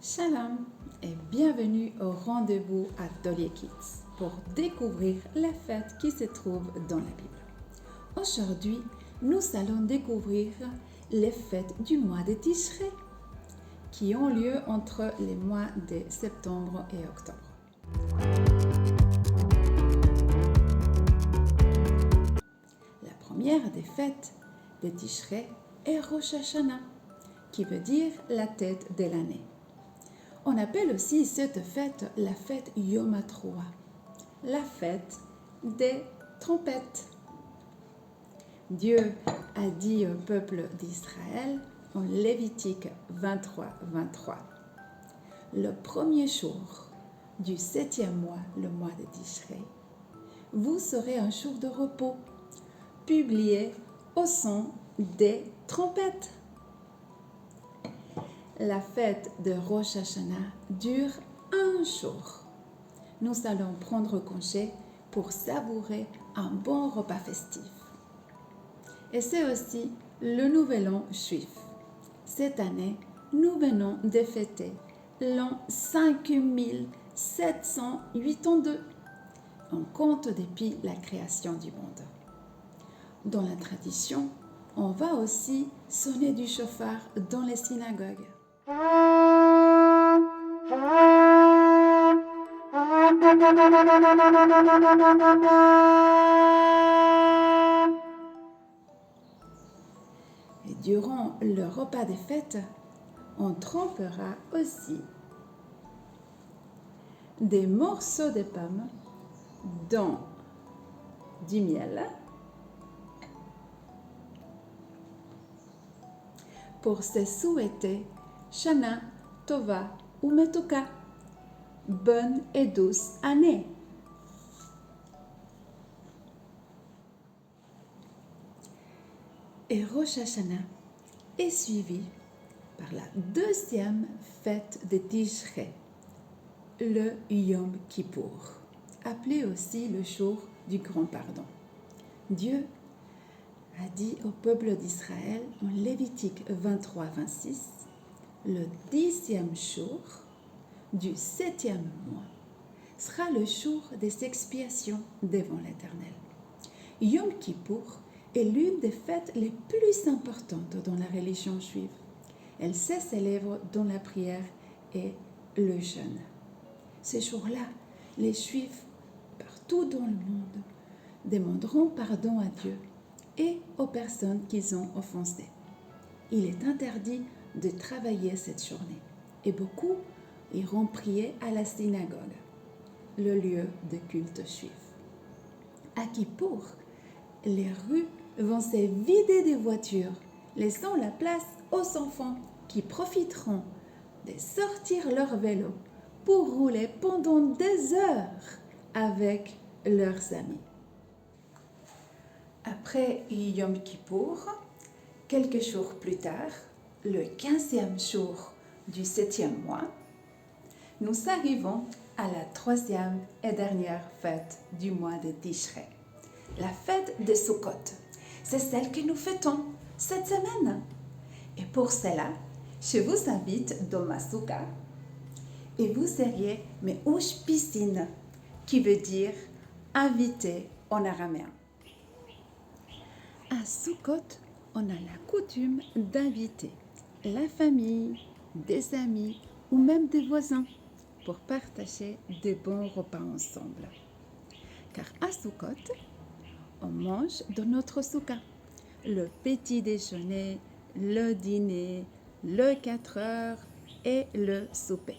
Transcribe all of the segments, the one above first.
Shalom et bienvenue au rendez-vous à Atelier Kids pour découvrir les fêtes qui se trouvent dans la Bible. Aujourd'hui, nous allons découvrir les fêtes du mois de Tishré qui ont lieu entre les mois de septembre et octobre. La première des fêtes de Tishré est Rosh Hashanah, qui veut dire la tête de l'année. On appelle aussi cette fête la fête Yom HaTruah, la fête des trompettes. Dieu a dit au peuple d'Israël en Lévitique 23. Le premier jour du 7e mois, le mois de Tishré, vous serez un jour de repos, publié au son des trompettes. La fête de Rosh Hashanah dure un jour. Nous allons prendre congé pour savourer un bon repas festif. Et c'est aussi le nouvel an juif. Cette année, nous venons de fêter l'an 5782. On compte depuis la création du monde. Dans la tradition, on va aussi sonner du chauffard dans les synagogues. Et durant le repas des fêtes, on trempera aussi des morceaux de pommes dans du miel pour se souhaiter Shana Tova Umetuka, bonne et douce année. Et Rosh Hashanah est suivi par la deuxième fête de Tishré, le Yom Kippour, appelé aussi le jour du grand pardon. Dieu a dit au peuple d'Israël en Lévitique 23-26, le 10e jour du 7e mois sera le jour des expiations devant l'Éternel. Yom Kippour est l'une des fêtes les plus importantes dans la religion juive. Elle se célèbre dans la prière et le jeûne. Ce jour-là, les Juifs, partout dans le monde, demanderont pardon à Dieu et aux personnes qu'ils ont offensées. Il est interdit de travailler cette journée et beaucoup iront prier à la synagogue, le lieu de culte juif. À Kippour, les rues vont se vider des voitures, laissant la place aux enfants qui profiteront de sortir leur vélo pour rouler pendant des heures avec leurs amis. Après Yom Kippour, quelques jours plus tard, le 15e jour du 7e mois, nous arrivons à la troisième et dernière fête du mois de Tishré, la fête de Sukkot. C'est celle que nous fêtons cette semaine. Et pour cela, je vous invite dans ma souka et vous seriez mes ouches piscine, qui veut dire invité en araméen. À Sukkot, on a la coutume d'inviter la famille, des amis ou même des voisins pour partager de bons repas ensemble. Car à Sukkot, on mange dans notre souka le petit déjeuner, le dîner, le 4 heures et le souper.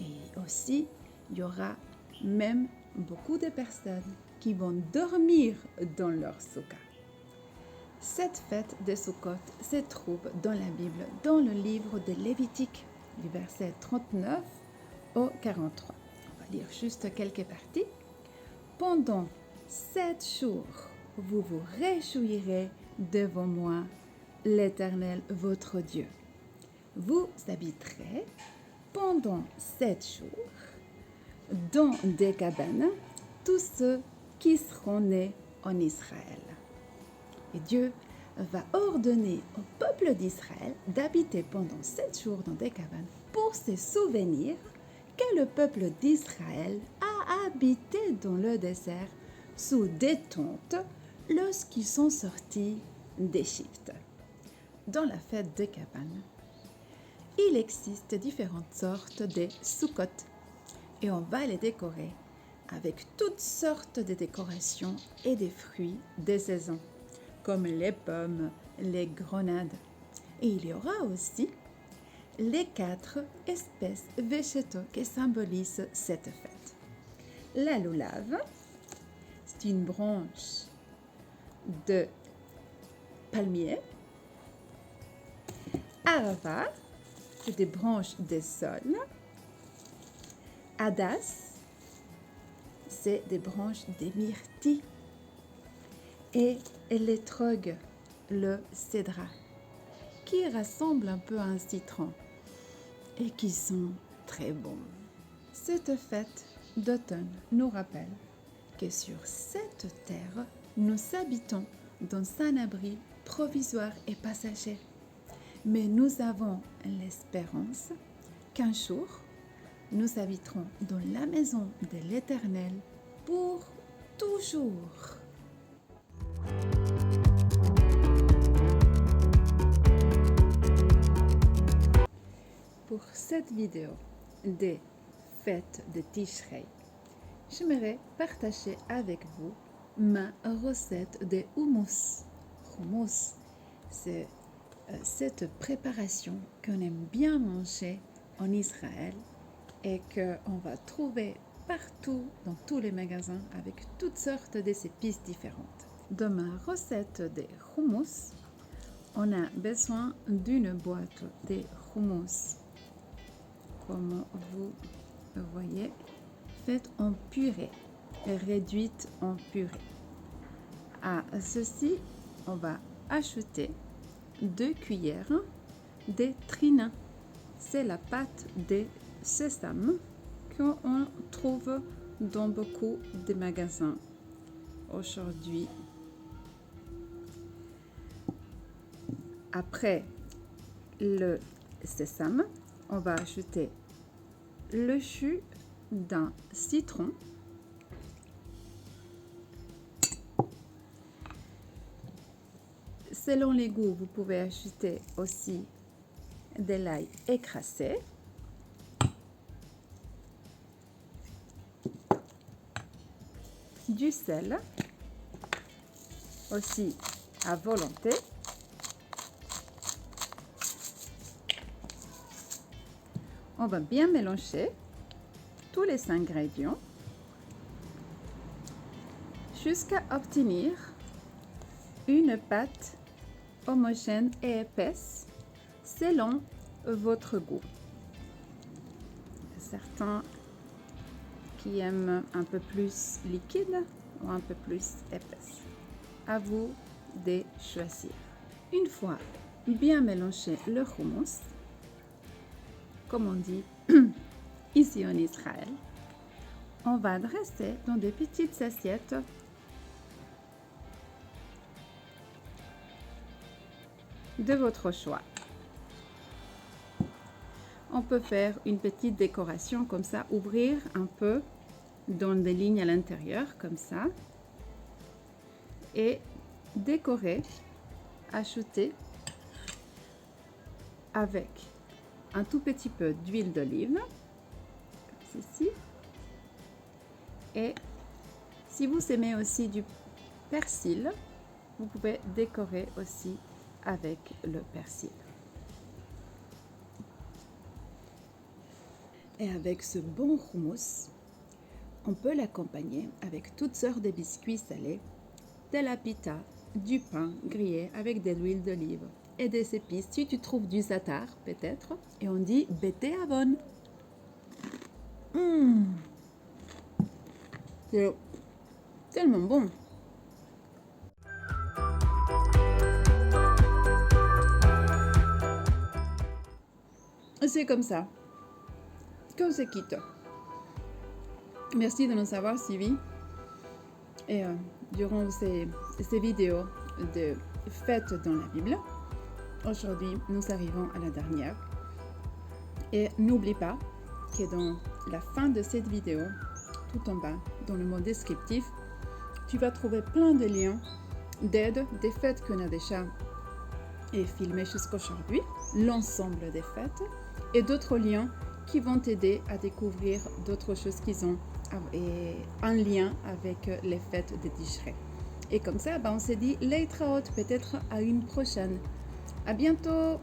Et aussi, il y aura même beaucoup de personnes qui vont dormir dans leur souka. Cette fête de Sukkot se trouve dans la Bible, dans le livre de Lévitique, du verset 39 au 43. On va lire juste quelques parties. Pendant 7 jours, vous vous réjouirez devant moi, l'Éternel votre Dieu. Vous habiterez pendant 7 jours dans des cabanes, tous ceux qui seront nés en Israël. Et Dieu va ordonner au peuple d'Israël d'habiter pendant 7 jours dans des cabanes pour se souvenir que le peuple d'Israël a habité dans le désert sous des tentes lorsqu'ils sont sortis d'Égypte. Dans la fête des cabanes, il existe différentes sortes de Sukkot et on va les décorer avec toutes sortes de décorations et des fruits des saisons, comme les pommes, les grenades. Et il y aura aussi les 4 espèces végétaux qui symbolisent cette fête. La loulave, c'est une branche de palmier. Arava, c'est des branches de saule. Hadas, c'est des branches de myrtille. Et l'étrog, le cédra, qui ressemble un peu à un citron et qui sont très bons. Cette fête d'automne nous rappelle que sur cette terre, nous habitons dans un abri provisoire et passager. Mais nous avons l'espérance qu'un jour, nous habiterons dans la maison de l'Éternel pour toujours. Pour cette vidéo des fêtes de Tishrei, j'aimerais partager avec vous ma recette de hummus. Hummus, c'est cette préparation qu'on aime bien manger en Israël et qu'on va trouver partout dans tous les magasins avec toutes sortes d'épices différentes. Dans ma recette de hummus, on a besoin d'une boîte de hummus, comme vous le voyez, faite en purée, réduite en purée. À ceci, on va ajouter 2 cuillères de trina. C'est la pâte de sésame qu'on trouve dans beaucoup de magasins aujourd'hui. Après le sésame, on va ajouter le jus d'un citron, selon les goûts, vous pouvez ajouter aussi de l'ail écrasé, du sel, aussi à volonté, on va bien mélanger tous les ingrédients jusqu'à obtenir une pâte homogène et épaisse selon votre goût. Certains qui aiment un peu plus liquide ou un peu plus épaisse. À vous de choisir. Une fois bien mélangé le hummus, comme on dit ici en Israël, on va dresser dans des petites assiettes de votre choix. On peut faire une petite décoration comme ça, ouvrir un peu dans des lignes à l'intérieur comme ça et décorer, ajouter avec un tout petit peu d'huile d'olive, comme ceci. Et si vous aimez aussi du persil, vous pouvez décorer aussi avec le persil. Et avec ce bon hummus, on peut l'accompagner avec toutes sortes de biscuits salés, de la pita, du pain grillé avec de l'huile d'olive et des épices. Si tu trouves du za'atar, peut-être. Et on dit bété avon. C'est tellement bon. C'est comme ça qu'on se quitte. Merci de nous avoir suivis. Et durant ces vidéos de fêtes dans la Bible. Aujourd'hui, nous arrivons à la dernière. Et n'oublie pas que dans la fin de cette vidéo, tout en bas, dans le mot descriptif, tu vas trouver plein de liens d'aide des fêtes qu'on a déjà filmées jusqu'aujourd'hui, l'ensemble des fêtes, et d'autres liens qui vont t'aider à découvrir d'autres choses qui ont un lien avec les fêtes de Tishrei. Et comme ça, on s'est dit, Leitraot, peut-être à une prochaine. À bientôt!